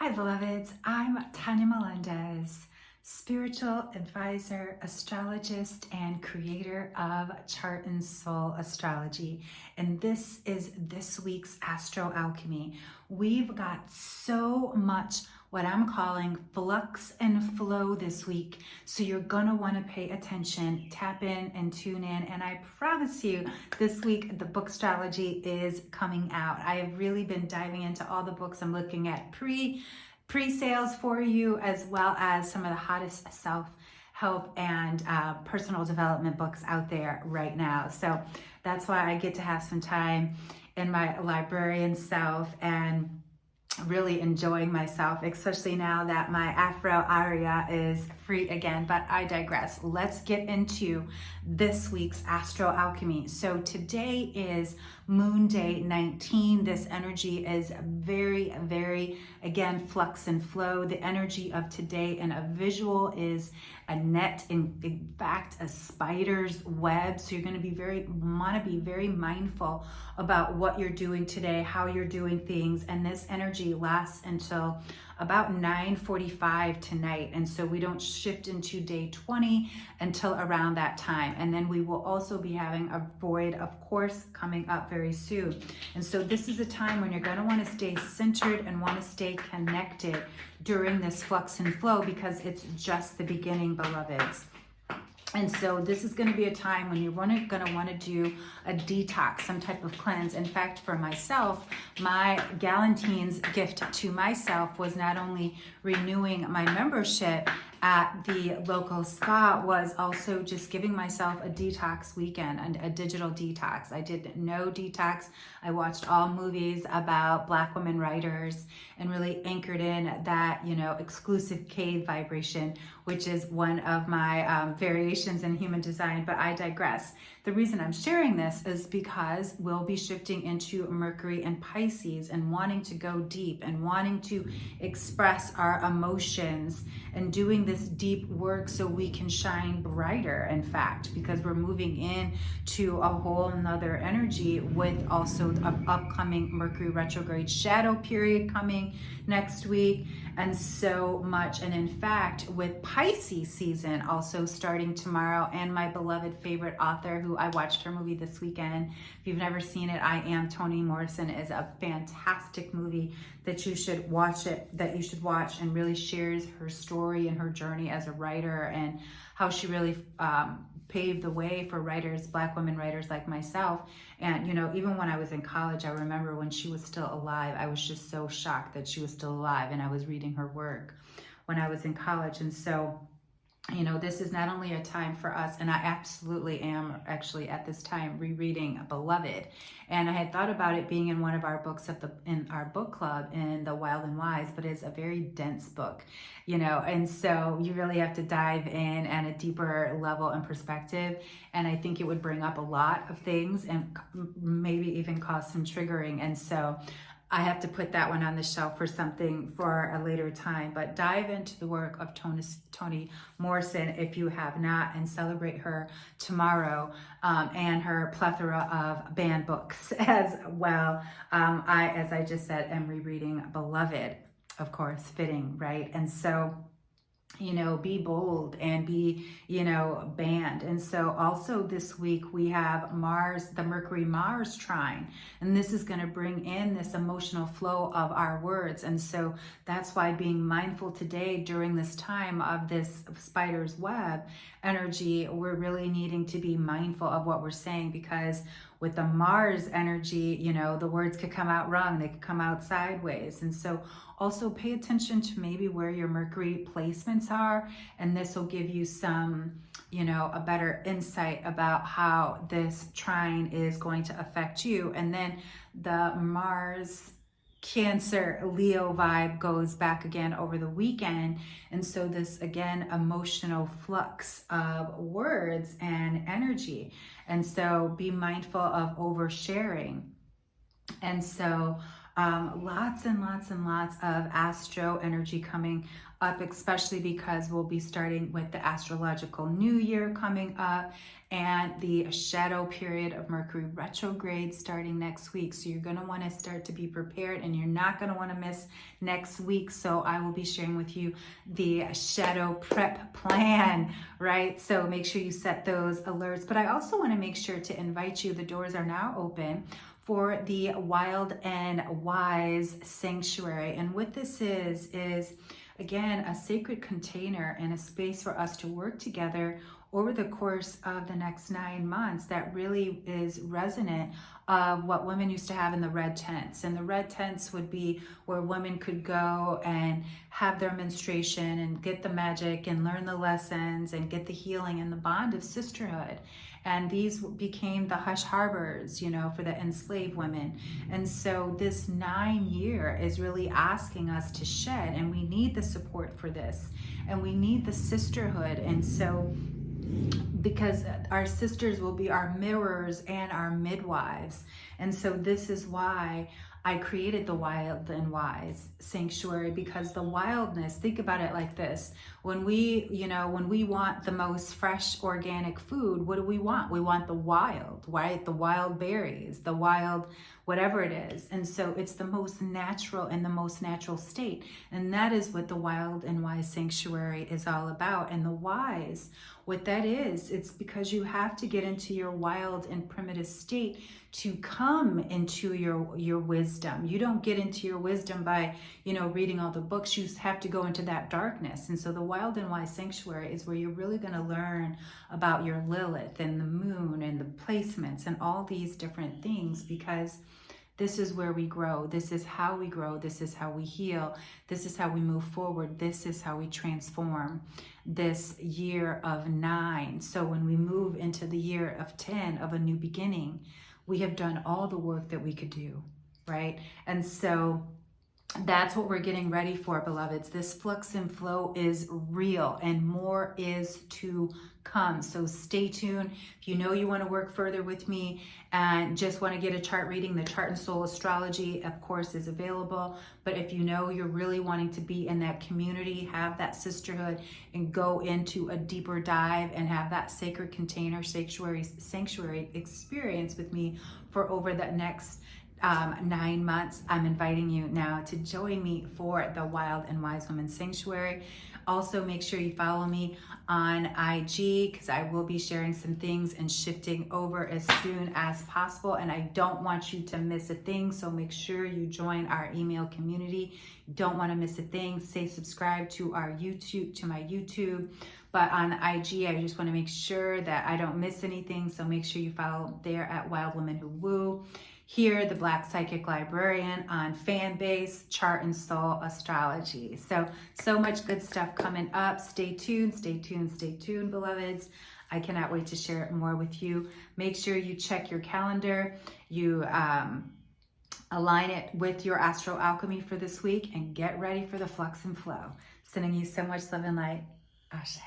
Hi, beloveds. I'm Tanya Melendez, spiritual advisor, astrologist, and creator of Chart and Soul Astrology. And this is this week's Astro Alchemy. We've got so much what I'm calling flux and flow this week. So you're gonna wanna pay attention, tap in and tune in. And I promise you, this week, the book astrology is coming out. I have really been diving into all the books. I'm looking at pre-sales for you, as well as some of the hottest self-help and personal development books out there right now. So that's why I get to have some time in my librarian self and really enjoying myself, especially now that my Afro aria is free again. But I digress. Let's get into this week's Astro Alchemy. So today is Moon Day 19. This energy is very, very, again, flux and flow. The energy of today and a visual is a net, in fact, a spider's web. So you're going to want to be very mindful about what you're doing today, how you're doing things. And this energy lasts until about 9:45 tonight. And so we don't shift into day 20 until around that time. And then we will also be having a void, of course, coming up very soon. And so this is a time when you're going to want to stay centered and want to stay connected during this flux and flow, because it's just the beginning, beloveds. And so this is going to be a time when you're going to want to do a detox, some type of cleanse. In fact, for myself, my Galentine's gift to myself was not only renewing my membership at the local spa, was also just giving myself a detox weekend and a digital detox. I did no detox. I watched all movies about Black women writers and really anchored in that, exclusive cave vibration, which is one of my variations in human design. But I digress. The reason I'm sharing this is because we'll be shifting into Mercury and Pisces and wanting to go deep and wanting to express our emotions and doing this deep work so we can shine brighter, in fact, because we're moving in to a whole nother energy with also an upcoming Mercury retrograde shadow period coming next week, and so much. And in fact, with Pisces season also starting tomorrow, and my beloved favorite author, who I watched her movie this weekend. If you've never seen it, I Am Toni Morrison is a fantastic movie that you should watch, and really shares her story and her journey as a writer and how she really paved the way for writers, Black women writers like myself. And, even when I was in college, I remember when she was still alive, I was just so shocked that she was still alive, and I was reading her work when I was in college. And so, this is not only a time for us, and I absolutely am actually at this time rereading Beloved. And I had thought about it being in one of our books in our book club in the Wild and Wise, but it's a very dense book, and so you really have to dive in at a deeper level and perspective. And I think it would bring up a lot of things and maybe even cause some triggering. And so I have to put that one on the shelf for something for a later time. But dive into the work of Toni Morrison if you have not, and celebrate her tomorrow and her plethora of banned books as well. As I just said, am rereading Beloved, of course, fitting, right? And so, be bold and be, banned. And so also this week we have Mars, the Mercury-Mars trine, and this is going to bring in this emotional flow of our words. And so that's why being mindful today during this time of this spider's web energy, we're really needing to be mindful of what we're saying, because with the Mars energy, the words could come out wrong, they could come out sideways. And so also pay attention to maybe where your Mercury placements are, and this will give you some, a better insight about how this trine is going to affect you. And then the Mars Cancer Leo vibe goes back again over the weekend. And so this, again, emotional flux of words and energy. And so be mindful of oversharing. And so Lots and lots and lots of Astro energy coming up, especially because we'll be starting with the astrological new year coming up and the shadow period of Mercury retrograde starting next week. So you're going to want to start to be prepared, and you're not going to want to miss next week. So I will be sharing with you the shadow prep plan, right? So make sure you set those alerts. But I also want to make sure to invite you. The doors are now open for the Wild and Wise Sanctuary. And what this is again, a sacred container and a space for us to work together over the course of the next 9 months that really is resonant of what women used to have in the red tents. And the red tents would be where women could go and have their menstruation and get the magic and learn the lessons and get the healing and the bond of sisterhood. And these became the hush harbors, you know, for the enslaved women. And so this 9 year is really asking us to shed, and we need the support for this, and we need the sisterhood. And so because our sisters will be our mirrors and our midwives. And so this is why I created the Wild and Wise Sanctuary, because the wildness, think about it like this. When we, when we want the most fresh organic food, what do we want? We want the wild, right? The wild berries, the wild whatever it is. And so it's the most natural and the most natural state. And that is what the Wild and Wise Sanctuary is all about. And the wise, what that is, it's because you have to get into your wild and primitive state to come into your wisdom. You don't get into your wisdom by, reading all the books. You have to go into that darkness. And so the Wild and Wise Sanctuary is where you're really going to learn about your Lilith and the moon and the placements and all these different things, because this is where we grow. This is how we grow. This is how we heal. This is how we move forward. This is how we transform this year of 9. So when we move into the year of 10, of a new beginning, we have done all the work that we could do, right? And so that's what we're getting ready for, beloveds. This flux and flow is real, and more is to come. So stay tuned. If you want to work further with me and just want to get a chart reading, the Chart and Soul Astrology, of course, is available. But if you're really wanting to be in that community, have that sisterhood, and go into a deeper dive and have that sacred container sanctuary experience with me for over the next 9 months, I'm inviting you now to join me for the Wild and Wise Women Sanctuary. Also, make sure you follow me on IG, because I will be sharing some things and shifting over as soon as possible. And I don't want you to miss a thing. So make sure you join our email community. You don't want to miss a thing. Stay subscribed to my YouTube. But on IG, I just want to make sure that I don't miss anything. So make sure you follow there at WildWomenWhoWoo. Here, the Black Psychic Librarian on Fanbase, Chart and Soul Astrology. So much good stuff coming up. Stay tuned, stay tuned, stay tuned, beloveds. I cannot wait to share more with you. Make sure you check your calendar. You align it with your Astro Alchemy for this week, and get ready for the Flux and Flow. Sending you so much love and light. Ashe.